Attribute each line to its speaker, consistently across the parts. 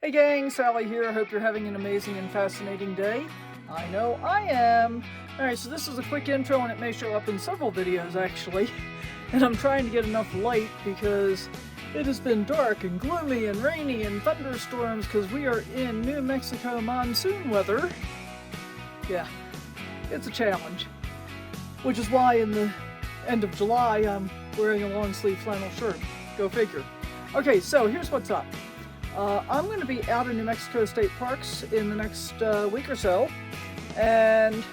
Speaker 1: Hey gang, Sally here. I hope you're having an amazing and fascinating day. I know I am. Alright, so this is a quick intro and it may show up in several videos actually. And I'm trying to get enough light because it has been dark and gloomy and rainy and thunderstorms because we are in New Mexico monsoon weather. Yeah, it's a challenge. Which is why in the end of July I'm wearing a long sleeve flannel shirt. Go figure. Okay, so here's what's up. I'm going to be out in New Mexico State Parks in the next week or so, and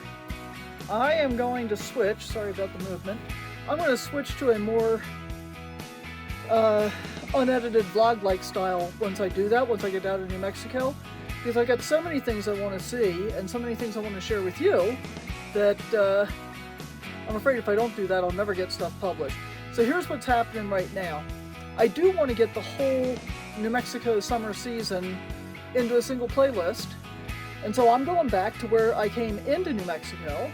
Speaker 1: I am going to switch, sorry about the movement, I'm going to switch to a more unedited vlog-like style once I do that, once I get out of New Mexico, because I've got so many things I want to see and so many things I want to share with you that I'm afraid if I don't do that I'll never get stuff published. So here's what's happening right now. I do want to get the whole New Mexico summer season into a single playlist, and so I'm going back to where I came into New Mexico.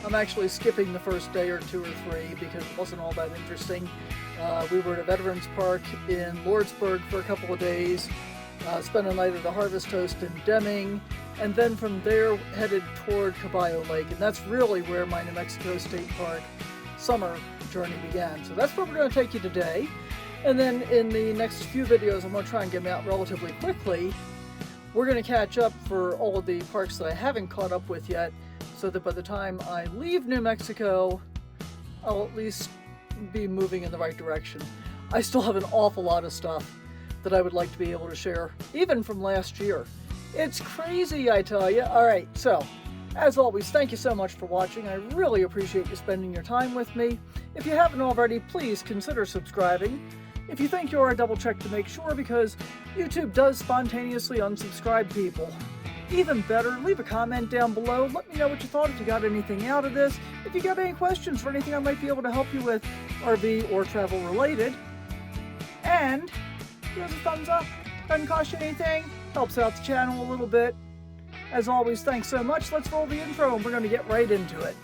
Speaker 1: I'm actually skipping the first day or two or three because it wasn't all that interesting. We were at a Veterans Park in Lordsburg for a couple of days, spent a night at a Harvest Toast in Deming, and then from there headed toward Caballo Lake, and that's really where my New Mexico State Park summer journey began. So that's where we're going to take you today. And then in the next few videos, I'm going to try and get them out relatively quickly. We're going to catch up for all of the parks that I haven't caught up with yet, so that by the time I leave New Mexico, I'll at least be moving in the right direction. I still have an awful lot of stuff that I would like to be able to share, even from last year. It's crazy, I tell you. Alright, so, as always, thank you so much for watching. I really appreciate you spending your time with me. If you haven't already, please consider subscribing. If you think you are, double check to make sure, because YouTube does spontaneously unsubscribe people. Even better, leave a comment down below. Let me know what you thought, if you got anything out of this. If you got any questions or anything I might be able to help you with, RV or travel related. And give us a thumbs up. Doesn't cost you anything. Helps out the channel a little bit. As always, thanks so much. Let's roll the intro and we're going to get right into it.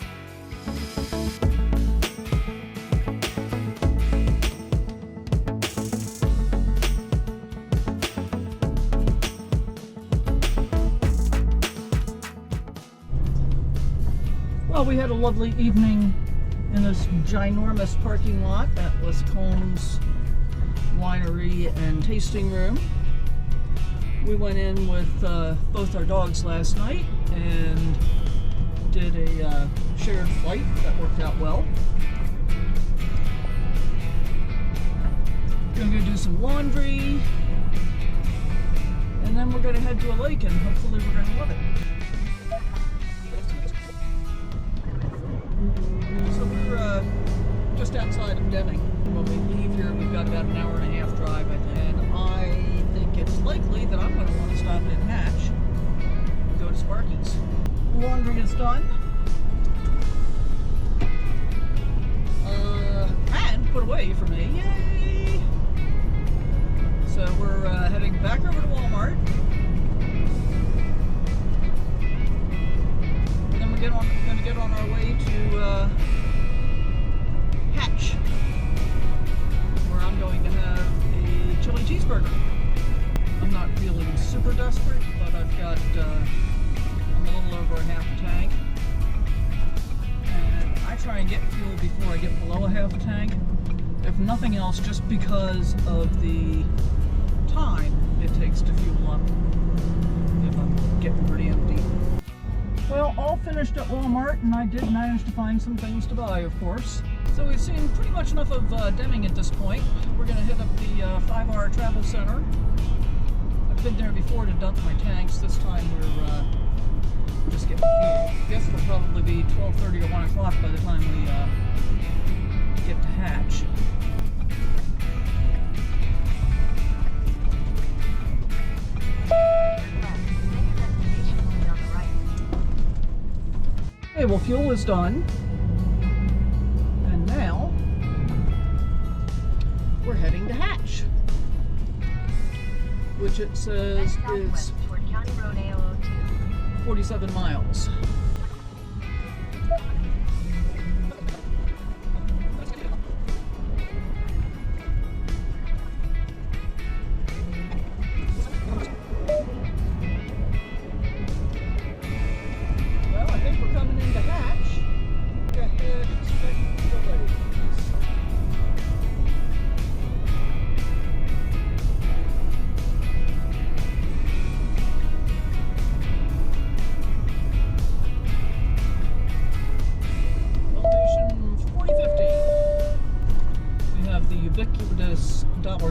Speaker 1: Well, we had a lovely evening in this ginormous parking lot at Combs Winery and Tasting Room. We went in with both our dogs last night and did a shared flight that worked out well. Gonna go do some laundry, and then we're gonna head to a lake and hopefully we're gonna love it. So we're just outside of Deming. When we leave here, we've got about an hour and a half drive, and I think it's likely that I'm going to want to stop in Hatch and go to Sparky's. Laundry is done. And put away for me. Yay! So we're heading back over to Walmart. And then we're going to get on our way to Hatch, where I'm going to have a chili cheeseburger. I'm not feeling super desperate, but I've got, I'm a little over a half a tank. And I try and get fuel before I get below a half a tank. If nothing else, just because of the time it takes to fuel up if I'm getting pretty empty. Well, all finished at Walmart, and I did manage to find some things to buy, of course. So we've seen pretty much enough of Deming at this point. We're going to hit up the 5-hour travel center. I've been there before to dump my tanks. This time we're just getting fuel. I guess it'll probably be 12:30 or 1 o'clock by the time we get to Hatch. Okay, well, fuel is done. And now we're heading to Hatch, which it says is 47 miles.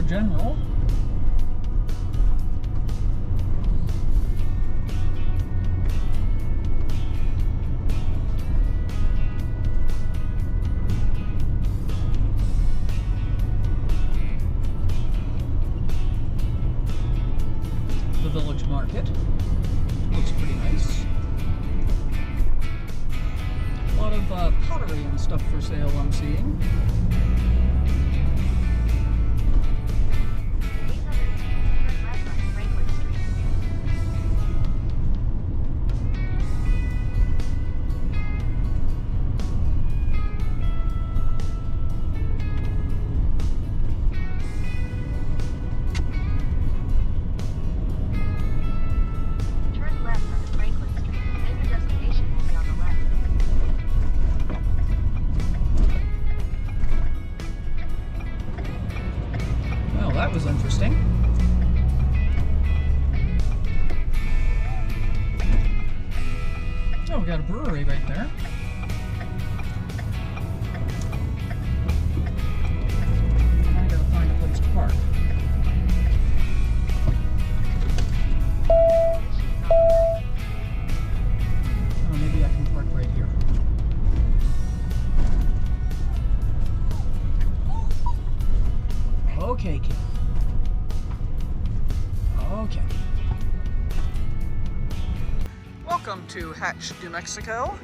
Speaker 1: General. The Village Market. Looks pretty nice. A lot of pottery and stuff for sale I'm seeing. That was interesting. Oh, we got a brewery right there. I gotta find a place to park. Oh, maybe I can park right here. Okay, kid. Okay. Welcome to Hatch, New Mexico.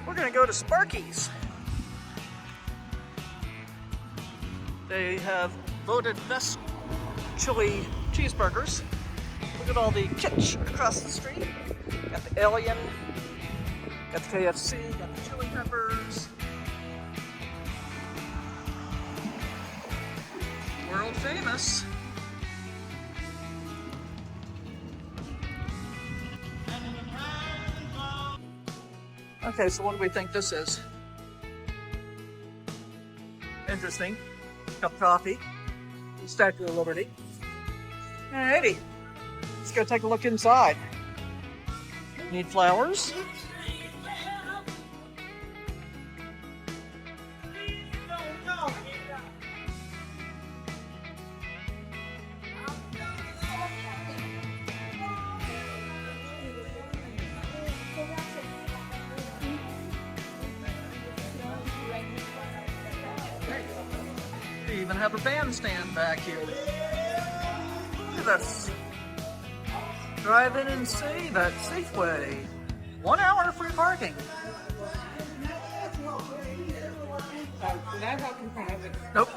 Speaker 1: We're going to go to Sparky's. They have voted best chili cheeseburgers. Look at all the kitsch across the street. Got the Alien, got the KFC, got the chili peppers. World famous. Okay, so what do we think this is? Interesting. Cup of coffee. Statue of Liberty. Alrighty. Let's go take a look inside. Need flowers. They even have a bandstand back here. Look at this. Drive in and save at Safeway. 1 hour free parking. Nope.